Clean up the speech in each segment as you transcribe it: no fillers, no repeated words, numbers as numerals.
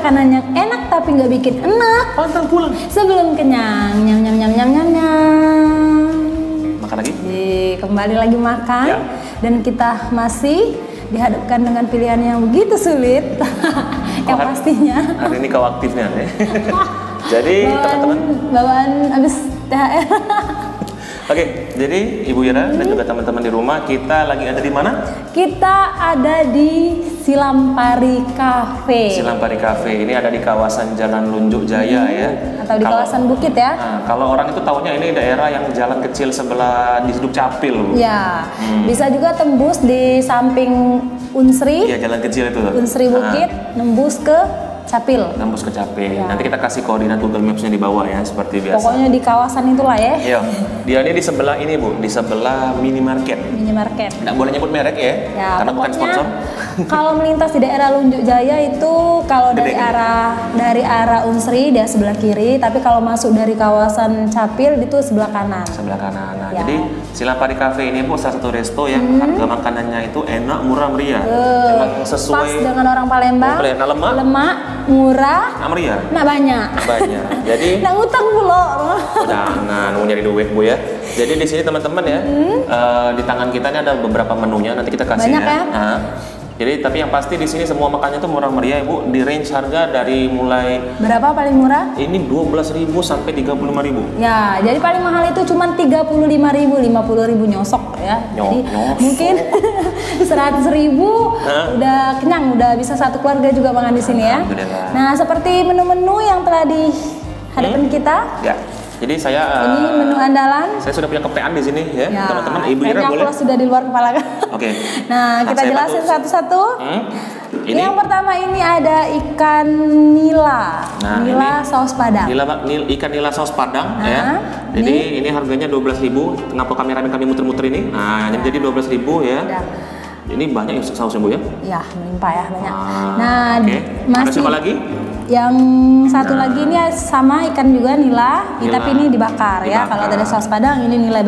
makanan yang enak tapi nggak bikin enak. Pantang pulang. Sebelum kenyang, nyam nyam nyam nyam nyam nyam. Makan lagi? Kembali lagi makan. Ya. Dan kita masih dihadapkan dengan pilihan yang begitu sulit. Yang pastinya. Hari ini kau aktifnya ya. Jadi teman-teman. Bawaan abis THR. Oke, jadi Ibu Ira dan juga teman-teman di rumah, kita lagi ada di mana? Kita ada di Silampari Cafe. Silampari Cafe. Ini ada di kawasan Jalan Lunjuk Jaya ya. Atau di kawasan Bukit ya. Nah, kalau orang itu taunya ini daerah yang jalan kecil sebelah di Dukcapil, Bu. Ya, bisa juga tembus di samping Unsri. Iya, jalan kecil itu. Unsri Bukit, nembus ke Capil. Nembus ke Capil. Ya. Nanti kita kasih koordinat Google Maps-nya di bawah ya, seperti biasa. Pokoknya di kawasan itulah ya. Iya. Dia ini di sebelah ini, Bu, di sebelah minimarket. Minimarket. Nggak boleh nyebut merek ya, Ya, karena bukan pokoknya sponsor. kalau melintas di daerah Lunjuk Jaya itu kalau dari arah Unsri dia sebelah kiri, tapi kalau masuk dari kawasan Capil itu sebelah kanan. Sebelah kanan. Nah, Ya. jadi Silampari Cafe ini, Bu, salah satu resto yang harga makanannya itu enak, murah, meriah. Emang Pas sesuai dengan orang Palembang. Nah, Lemak, murah, enak, meriah. nak banyak. Banyak. Jadi Nak utang pula. jangan mau nyari duit, Bu ya. Jadi di sini teman-teman ya, di tangan kita ini ada beberapa menunya, nanti kita kasih Banyak ya? Nah, jadi tapi yang pasti di sini semua makannya itu murah meriah, Bu. Di range harga dari mulai Berapa paling murah? ini 12.000 sampai 35.000. Ya, jadi paling mahal itu cuma 35.000, 50.000 nyosok ya. Jadi Nyosok. mungkin 100.000 udah kenyang, udah bisa satu keluarga juga makan di sini ya. Alhamdulillah. Nah, seperti menu-menu yang telah dihadapkan kita. Ya. Jadi saya Ini menu andalan. saya sudah punya kepean di sini ya, Ya, teman-teman. Ibu Ira kayaknya boleh. aku sudah di luar kepala kan. Oke. Nah, kita saya jelasin bantu. satu-satu. Ini Yang pertama ini ada ikan nila. Nah, Nila ini saus padang. ikan nila saus padang Nah, ya. Jadi ini harganya 12.000. Ngapa kami muter-muter ini? Nah, jadi 12.000 ya. Udah. Ini banyak ya sausnya, Bu ya? Ya, melimpah ya banyak. Ah, Nah, oke. Ada siapa lagi? Yang satu lagi ini sama ikan juga nila, Nila. tapi ini dibakar ya. Dibakar. Kalau dari saus padang ini nila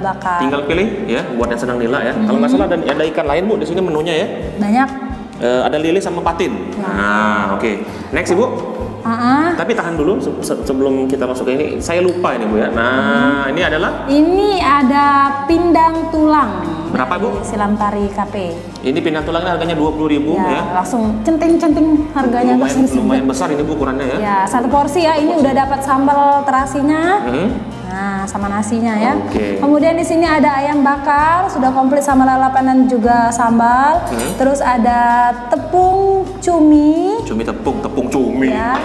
bakar. Tinggal pilih ya, buat yang senang nila ya. Kalau nggak salah ada ikan lain, Bu, di sini menunya ya. Banyak. Ada lili sama patin. Nah, oke. Next, Ibu. Tapi tahan dulu sebelum kita masuk ke ini. Saya lupa ini, Bu ya. Nah, ini adalah Ini ada pindang tulang. berapa, Bu? Di Silampari Cafe. Ini pindang tulangnya harganya 20.000 Ya, ya. langsung centing-centing harganya. Lumayan besar ini, Bu, ukurannya ya. Ya, satu porsi ya. Ini udah dapat sambal terasinya. Hmm. Nah, sama nasinya ya. Oke. Kemudian di sini ada ayam bakar, sudah komplit sama lalapan dan juga sambal. Terus ada tepung cumi, Cumi tepung cumi. ya,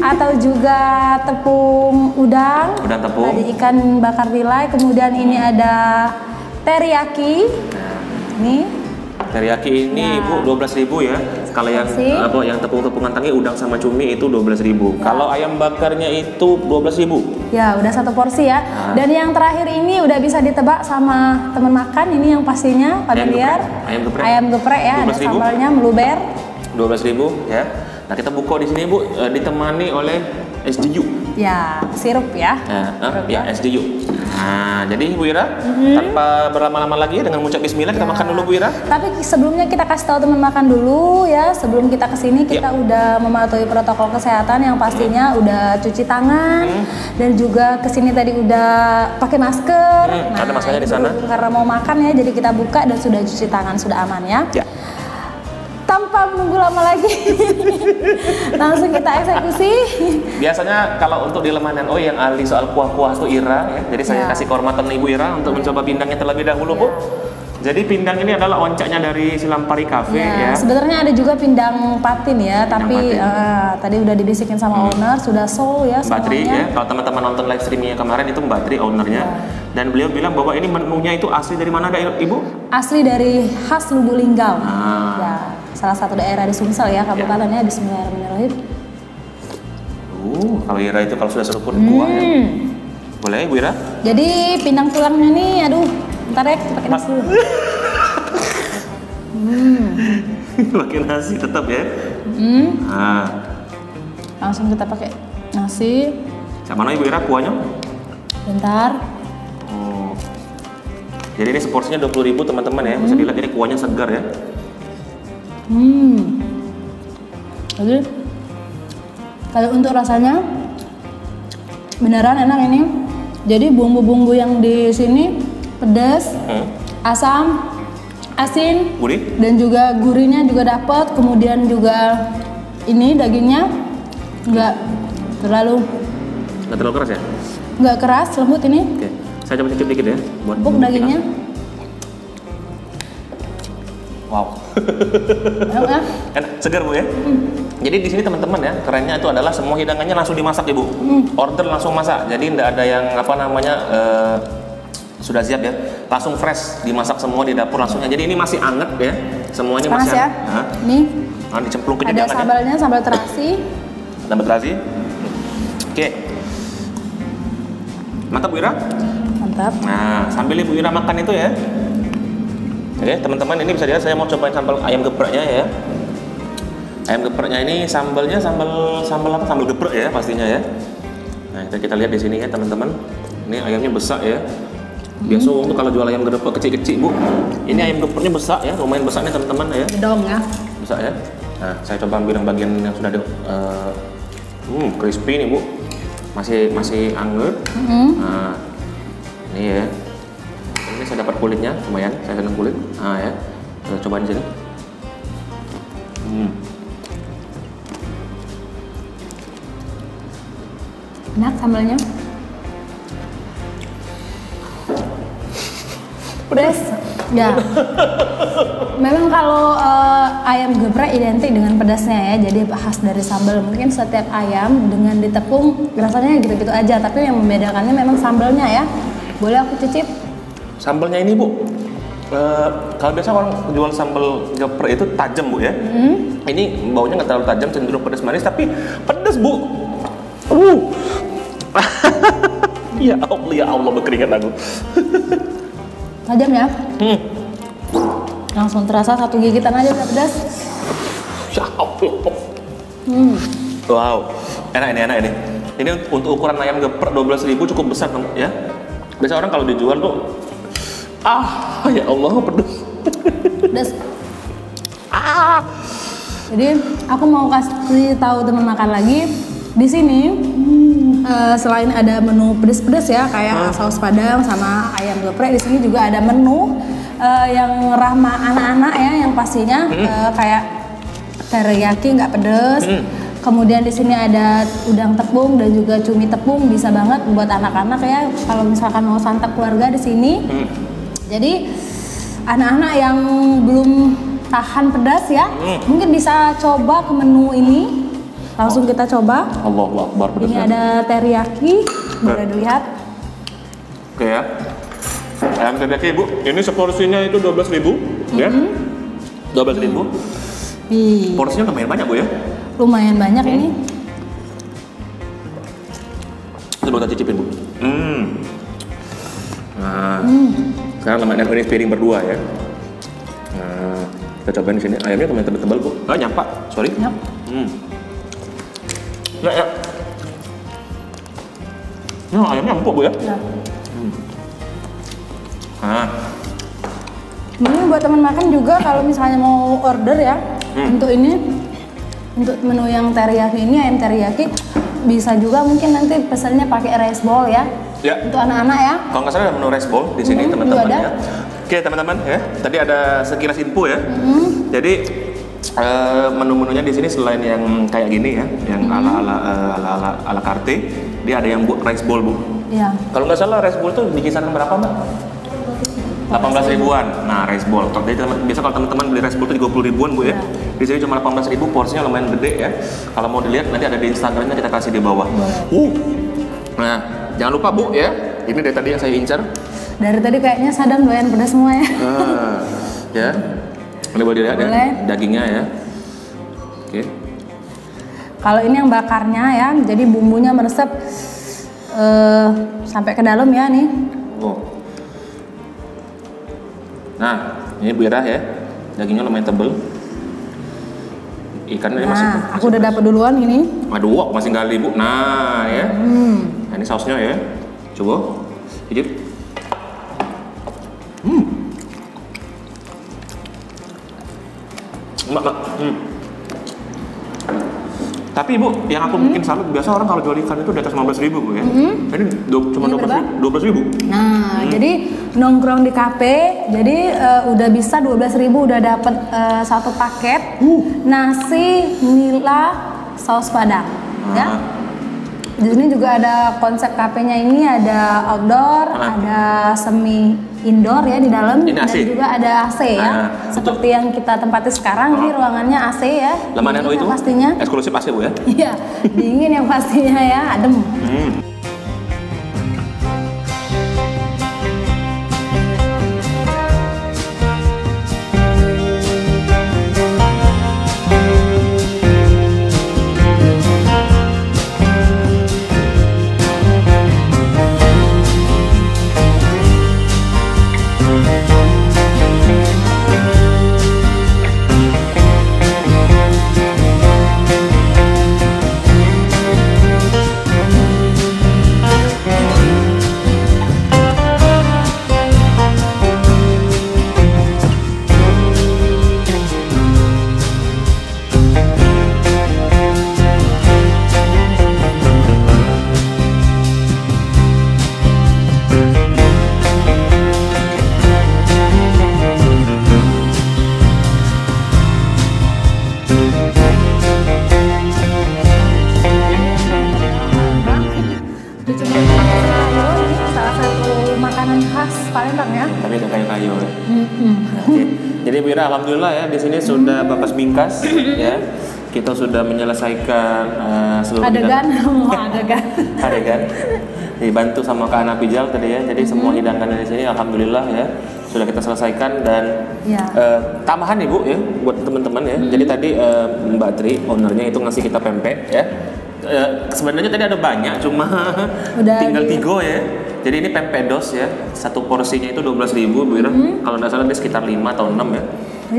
atau juga tepung udang. Udang tepung. Tadi ikan bakar nilai. Kemudian ini ada teriyaki. Ini Teriyaki ini, Ya. Bu, 12.000 ya. Kalau yang Makasih. yang tepung-tepungan tangi udang sama cumi itu 12.000. Kalau ayam bakarnya itu 12.000. ya udah satu porsi ya. Dan yang terakhir ini udah bisa ditebak sama teman makan. Ini yang pastinya familiar. Ayam geprek ya. Ada 12.000. sambalnya meluber. 12.000 ya. Nah, kita buka di sini, Bu, ditemani oleh SDU. Ya, sirup ya. Ya, SDU. Nah, jadi Bu Ira, tanpa berlama-lama lagi dengan mengucap bismillah, kita makan dulu, Bu Ira. Tapi sebelumnya kita kasih tahu teman makan dulu ya. Sebelum kita kesini kita udah mematuhi protokol kesehatan yang pastinya udah cuci tangan dan juga kesini tadi udah pakai masker. Ada maskernya di sana. Karena mau makan ya, jadi kita buka dan sudah cuci tangan, sudah aman ya. Ya. Tanpa menunggu lama lagi, langsung kita eksekusi. Biasanya kalau untuk di Lemanan yang ahli soal kuah-kuah itu Ira ya. Jadi saya kasih kehormatan Ibu Ira untuk mencoba pindangnya terlebih dahulu, Bu. Jadi pindang ini adalah oncaknya dari Silampari Cafe ya. Sebenarnya ada juga pindang patin ya, tapi tadi udah dibisikin sama owner, sudah sold ya Mbak Tri semuanya. ya. Kalau teman-teman nonton live streamingnya kemarin itu Mbak Tri ownernya. Dan beliau bilang bahwa ini menunya itu asli dari mana, Ibu? Asli dari khas Lubuk Linggau. Ah. Ya, salah satu daerah di Sumsel ya, kabupatennya. Bismillahirrahmanirrahim. Kalau Ira itu kalau sudah seruput kuah ya. Boleh, Bu Ira? Jadi pindang tulangnya nih, aduh, bentar ya kita pakai nasi dulu. Pakai nasi tetap ya. Nah, Langsung kita pakai nasi. sama mana Ibu Ira kuahnya? Bentar. Oh. Jadi ini seporsinya 20.000 teman-teman ya. Bisa dilihat ini kuahnya segar ya. Jadi Kalau untuk rasanya beneran enak ini. Jadi bumbu-bumbu yang di sini pedas, asam, asin, gurih, dan juga gurihnya juga dapat. Kemudian juga ini dagingnya nggak terlalu keras ya? Nggak keras, lembut ini. Oke, saya coba cicip dikit ya. Buat empuk dagingnya. Wow. Enak ya? Enak, segar Bu ya. Jadi di sini teman-teman ya, kerennya itu adalah semua hidangannya langsung dimasak Ibu. Order langsung masak. Jadi tidak ada yang apa namanya sudah siap ya. Langsung fresh dimasak semua di dapur langsungnya. Jadi ini masih anget ya. Semuanya panas masih ya. Nah, Nih. Nah, dicemplungin Ada sambalnya, sambal terasi. Sambal terasi. Oke. Mantap Bu Ira? Mantap. Nah, sambil Ibu Ira makan itu ya. Oke, teman-teman ini bisa dilihat saya mau cobain sambal ayam gepreknya ya. Ayam gepreknya ini sambalnya sambal apa? Sambal geprek ya pastinya ya. Nah, kita lihat di sini ya teman-teman. Ini ayamnya besar ya. Biasa untuk kalau jual ayam geprek kecil-kecil Bu. Ini ayam gepreknya besar ya, lumayan besar nih teman-teman ya. Gedong ya. Besar ya. Nah, saya coba ambil yang bagian yang sudah crispy nih Bu. Masih anget. Nah, ini ya. Ini saya dapat kulitnya, lumayan. Saya senang kulit. Nah ya, kita cobain di sini. Enak sambalnya. Pedas. Ya. Memang kalau ayam geprek identik dengan pedasnya ya, jadi khas dari sambal. Mungkin setiap ayam dengan ditepung rasanya gitu-gitu aja, tapi yang membedakannya memang sambalnya ya. Boleh aku cicip? Sambalnya ini Bu, kalau biasa orang jual sambal geprek itu tajam Bu ya. Ini baunya nggak terlalu tajam, cenderung pedas manis, tapi pedas Bu. Ya Allah berkeringat aku. Tajam ya? Langsung terasa satu gigitan aja udah pedas. Ya Allah. Wow, enak ini. Ini untuk ukuran ayam geprek 12.000 cukup besar ya. Biasa orang kalau dijual tuh, ya Allah pedas. Jadi aku mau kasih tahu teman makan lagi di sini. Selain ada menu pedas-pedas ya kayak saus padang sama ayam geprek, di sini juga ada menu yang ramah anak-anak ya, yang pastinya kayak teriyaki nggak pedas. Kemudian di sini ada udang tepung dan juga cumi tepung, bisa banget buat anak-anak ya kalau misalkan mau santap keluarga di sini. Jadi anak-anak yang belum tahan pedas ya, mungkin bisa coba ke menu ini. Langsung kita coba. Allahu Akbar, pedas. Ini ada teriyaki, boleh dilihat. Oke ya. Ayam teriyaki Bu, ini seporsinya itu 12.000 ya. 12.000. Porsinya lumayan banyak Bu ya. Lumayan banyak ini. Coba kita cicipin Bu. Nah, sekarang lemaknya ini piring berdua ya. Nah, kita cobain di sini. Ayamnya lumayan tebal-tebal Bu. Nyampak, sorry. Yap. Ya. Nah, ayamnya empuk Bu ya. Ya. Nah, Ini buat teman makan juga kalau misalnya mau order ya, untuk ini, untuk menu yang teriyaki ini, ayam teriyaki, bisa juga mungkin nanti pesannya pakai rice bowl ya. Ya. Untuk anak-anak ya. Kalau nggak salah ada menu rice bowl di sini teman-teman ya. Oke teman-teman ya, tadi ada sekilas info ya. Jadi menu-menunya di sini selain yang kayak gini ya, yang ala carte, dia ada yang buat rice bowl Bu. Iya. Kalau nggak salah rice bowl tuh di kisaran berapa Mbak? 18 ribuan. Nah rice bowl. Jadi biasa kalau teman-teman beli rice bowl itu 20 ribuan Bu ya. Di sini cuma 18.000, porsinya lumayan gede ya. Kalau mau dilihat nanti ada di Instagramnya, kita kasih di bawah. Nah jangan lupa Bu ya, ini dari tadi yang saya incar. Dari tadi kayaknya Sadam doyan pedas semua ya. Ya. Ini boleh dilihat ya, dagingnya ya. Oke. Kalau ini yang bakarnya ya, jadi bumbunya meresap sampai ke dalam ya nih. Nah, ini Bu Ira ya, dagingnya lumayan tebel. Ikannya masih. Aku udah dapat duluan ini. Aduh, masih gali Bu. Nah ya. Nah, ini sausnya ya. Coba, hijab. Mbak. Tapi Ibu, yang aku bikin salut biasa orang kalau jual ikan itu di atas 15.000 Bu ya. Ini cuma 12.000. Nah, jadi nongkrong di kafe, jadi udah bisa 12.000 udah dapet satu paket nasi, nila, saus padang, ya. Di sini juga ada konsep kafenya ini ada outdoor, ada semi indoor ya di dalam, dan juga ada AC ya. Seperti yang kita tempati sekarang, ini ruangannya AC ya. Lemanan itu pastinya. Eksklusif AC Bu ya? Iya, dingin yang pastinya ya, adem. Palembang ya. Tapi ada kayu-kayu ya. Oke. Jadi Bu Ira, alhamdulillah ya di sini sudah Bapak Bingkas ya. Kita sudah menyelesaikan seluruh adegan. Dibantu sama Kak Ana Pijal tadi ya. Jadi semua hidangan di sini alhamdulillah ya sudah kita selesaikan dan tambahan nih Bu ya buat teman-teman ya. Jadi tadi Mbak Tri ownernya itu ngasih kita pempek ya. Sebenarnya tadi ada banyak cuma tinggal 3 ya. Jadi ini pempek dos ya, satu porsinya itu 12.000 Bu Ira. Kalau nggak salah dia sekitar 5 atau 6 ya.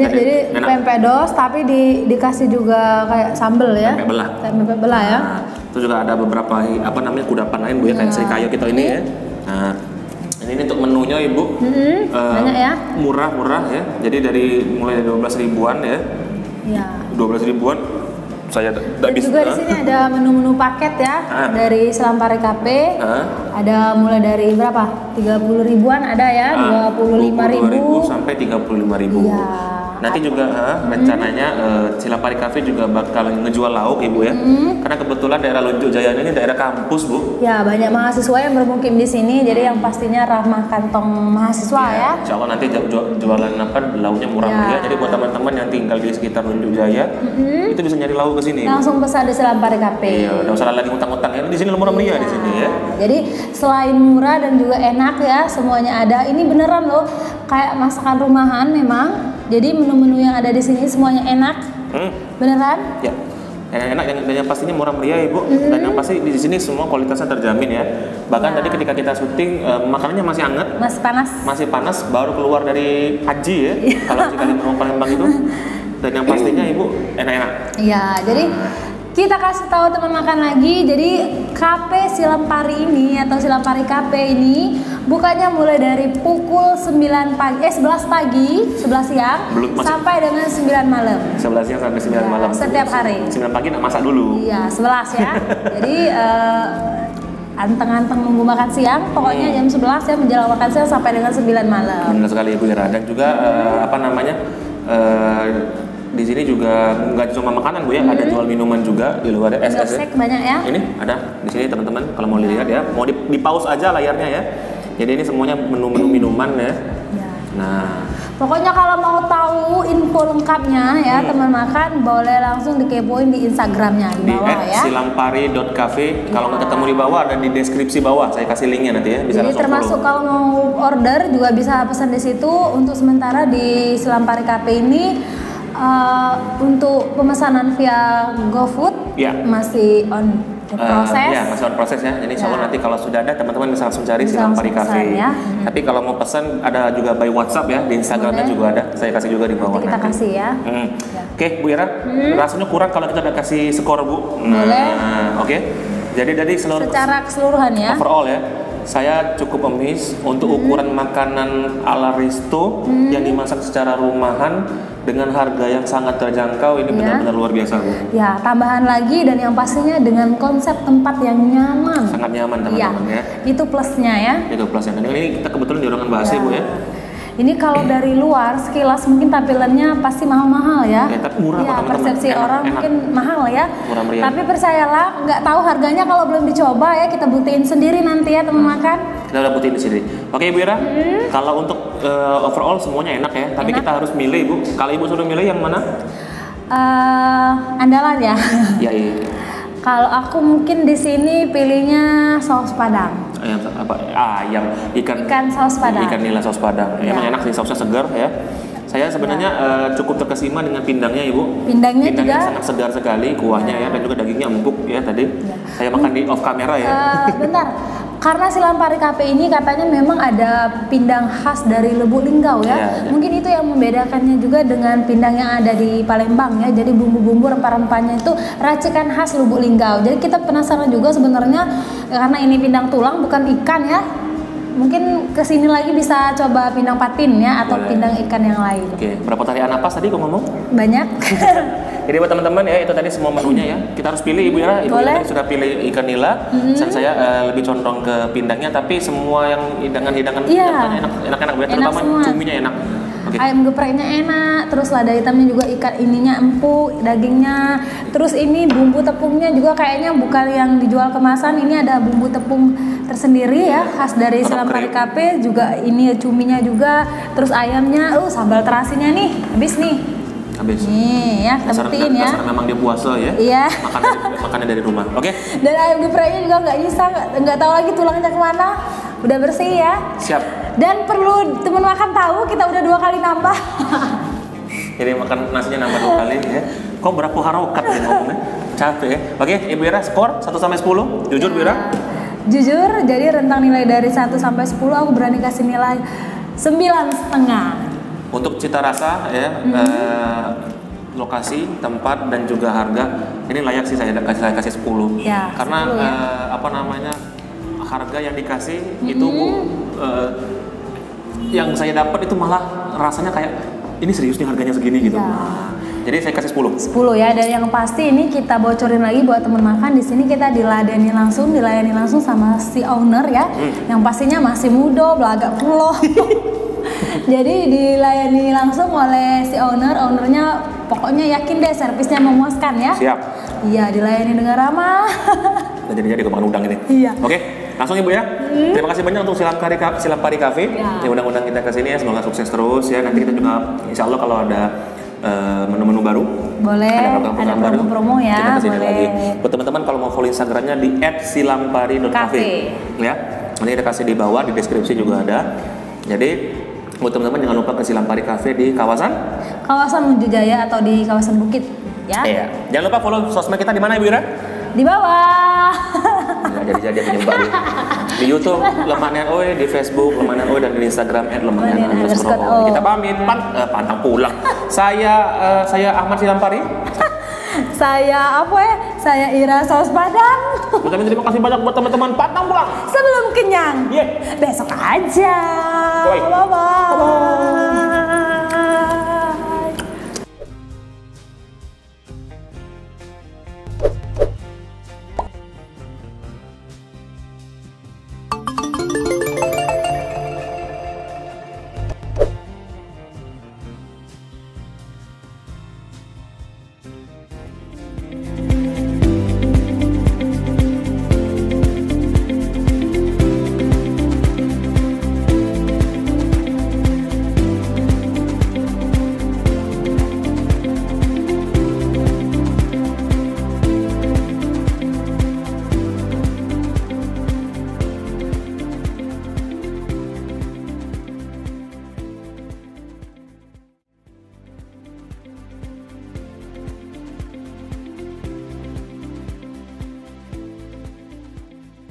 Jadi pempek dos tapi dikasih juga kayak sambel ya. Pempek belah ya. Nah, itu juga ada beberapa kudapan lain Bu ya, kayak serikayo kita ini ya. Nah, ini untuk menunya Ibu. Banyak ya. Murah-murah ya. Jadi mulai dari 12 ribuan ya. Iya. 12 ribuan. Saya juga di sini ada menu-menu paket ya dari Selampari Cafe. Ada mulai dari berapa? 30 ribuan ada ya, 25.000 sampai 35.000. Ya. Nanti juga rencananya Selampari Cafe juga bakal ngejual lauk Ibu ya. Karena kebetulan daerah Lunjuk Jaya ini daerah kampus Bu. Ya, banyak mahasiswa yang bermukim di sini, jadi yang pastinya ramah kantong mahasiswa ya. Insya Allah nanti jualan lauknya murah-murah. Jadi buat teman-teman yang tinggal di sekitar Lunjuk Jaya, itu bisa nyari lauk ke sini. Langsung pesan di Selampari Cafe. Iya, udah usah lagi ngutang-ngutang ya. Di sini murah-meriah di sini ya. Jadi selain murah dan juga enak ya, semuanya ada. Ini beneran loh, kayak masakan rumahan memang. Jadi menu-menu yang ada di sini semuanya enak. Beneran? Ya. Enak dan yang pastinya murah meriah Ibu. Dan yang pasti di sini semua kualitasnya terjamin ya. Bahkan tadi ketika kita syuting makanannya masih hangat. Masih panas baru keluar dari haji ya. Kalau jika di Palembang itu. Dan yang pastinya Ibu enak-enak. Iya, jadi kita kasih tahu teman makan lagi. Jadi Cafe Selampari ini atau Selampari Cafe ini bukanya mulai dari pukul 11 pagi, 11 siang sampai dengan 9 malam. 11 siang sampai 9 malam. Setiap hari. 9 pagi nak masak dulu. Iya, 11 ya. Jadi anteng-anteng nunggu makan siang, pokoknya jam 11 ya menjelang makan siang sampai dengan 9 malam. Benar sekali Ibu Ira. Dan juga di sini juga nggak cuma makanan Bu ya, ada jual minuman juga di luar ya. Es banyak ya. Ini ada di sini teman-teman kalau mau lihat ya, mau di pause aja layarnya ya. Jadi ini semuanya menu-menu minuman ya. Nah, pokoknya kalau mau tahu info lengkapnya ya teman makan, boleh langsung dikepoin di Instagramnya di bawah ya. Silampari.cafe. Kalau nggak ketemu di bawah ada di deskripsi bawah. Saya kasih linknya nanti ya. Bisa jadi termasuk kalau mau order juga bisa pesan di situ. Untuk sementara di Selampari Cafe ini untuk pemesanan via GoFood masih on proses. Masih on proses ya. Jadi insya Allah nanti kalau sudah ada teman-teman bisa langsung cari Selampari Cafe. Ya. Tapi kalau mau pesan ada juga by WhatsApp ya, di Instagramnya juga ada. Saya kasih juga di bawah nanti. Kita kasih ya. Oke, Bu Ira, rasanya kurang kalau kita udah kasih skor Bu. Boleh. Oke. Jadi dari secara keseluruhan ya. Overall ya. Saya cukup amazed untuk ukuran makanan ala resto yang dimasak secara rumahan dengan harga yang sangat terjangkau. Ini benar-benar luar biasa, Bu. Ya, tambahan lagi dan yang pastinya dengan konsep tempat yang nyaman. Sangat nyaman, teman-teman ya. Itu plusnya ya. Itu plusnya. Dan ini kita kebetulan di ruangan bahasa, Bu ya. Ini kalau dari luar sekilas mungkin tampilannya pasti mahal-mahal ya. Ya, tapi murah kok, teman-teman. Persepsi orang mungkin mahal ya. Murah meriah. Tapi percayalah, nggak tahu harganya kalau belum dicoba ya. Kita buktiin sendiri nanti ya teman makan. Kita udah buktiin di sini. Oke, Ibu Ira. Kalau untuk overall semuanya enak ya. Tapi kita harus milih, Ibu. Kalau Ibu suruh milih yang mana? Andalan ya. Iya. Kalau aku mungkin di sini pilihnya saus Padang. Ayam ikan saus Padang. Ikan nila saus Padang. Ya. Emang enak sih, sausnya segar ya. Saya sebenarnya cukup terkesima dengan pindangnya, Ibu. Pindangnya juga sangat segar sekali, kuahnya ya, dan juga dagingnya empuk ya tadi. Saya makan di off kamera ya. Bentar. Karena Silampari Cafe ini katanya memang ada pindang khas dari Lubuk Linggau ya. Mungkin itu yang membedakannya juga dengan pindang yang ada di Palembang ya. Jadi bumbu-bumbu rempah-rempahnya itu racikan khas Lubuk Linggau. Jadi kita penasaran juga sebenarnya karena ini pindang tulang bukan ikan ya. Mungkin kesini lagi bisa coba pindang patin ya atau pindang ikan yang lain. Oke, berapa tarian napas tadi kok ngomong? Banyak. Jadi buat teman-teman ya, itu tadi semua menunya ya. Kita harus pilih, Ibu Ira. Ibu Ira sudah pilih ikan nila. Dan saya lebih condong ke pindangnya, tapi semua yang hidangan-hidangan enak-enak, terutama cuminya enak. Okay. Ayam gepreknya enak, terus lada hitamnya juga ikan ininya empuk, dagingnya. Terus ini bumbu tepungnya juga kayaknya bukan yang dijual kemasan, ini ada bumbu tepung tersendiri ya, khas dari Silampari Cafe. Juga ini cuminya juga, terus ayamnya, sambal terasinya nih, habis nih. Habis. Nih ya, kita buktiin ya. Karena memang dia puasa ya. Iya. Makannya dari rumah. Oke. Dan ayam gepreknya juga nggak nyisa, nggak tahu lagi tulangnya kemana. Udah bersih ya. Siap. Dan perlu teman makan tahu, kita udah 2 kali nambah. Jadi makan nasinya nambah 2 kali ya. Kok berapa harokat ya ngomongnya? Capek ya. Oke, Ibu Ira skor 1 sampai 10. Jujur, Bu Ira? Jujur, jadi rentang nilai dari 1 sampai 10 aku berani kasih nilai 9,5. Untuk cita rasa ya, lokasi, tempat dan juga harga ini layak sih saya kasih 10. Ya, karena 10 ya. Harga yang dikasih itu Bu, yang saya dapat itu malah rasanya kayak ini serius nih harganya segini gitu. Ya. Jadi saya kasih 10. 10 ya, dan yang pasti ini kita bocorin lagi buat teman makan. Di sini kita dilayani langsung sama si owner ya. Yang pastinya masih muda, belagak puloh. Jadi dilayani langsung oleh si ownernya pokoknya yakin deh servisnya memuaskan ya. Siap. Iya, dilayani dengan ramah. Jadi kemakan udang ini. Iya. Oke, langsung Ibu ya. Terima kasih banyak untuk Silampari Cafe yang undang-undang kita ke sini ya. Semoga sukses terus ya. Nanti kita juga insya Allah kalau ada menu-menu baru, boleh, ada promo-promo ya, kita kesini boleh. lagi. Buat teman-teman kalau mau follow Instagramnya di @silampari.cafe ya. Nanti kita kasih di bawah, di deskripsi juga ada. Jadi buat teman-teman jangan lupa ke Silampari Cafe di kawasan Menuju Jaya atau di kawasan Bukit ya. Iya. Jangan lupa follow sosmed kita di mana, Ibu Ira? Di bawah. Jadi penyebar di YouTube Lemanian Oi, di Facebook Lemanian Oi, dan di Instagram @lemanian_oi. Kita pamit, pantang pulang. Saya Ahmad Silampari. Saya Ira Saus Padang. Terima kasih banyak buat teman-teman, pantang pulang Sebelum kenyang. Yeah. Besok aja. Bye. Bye.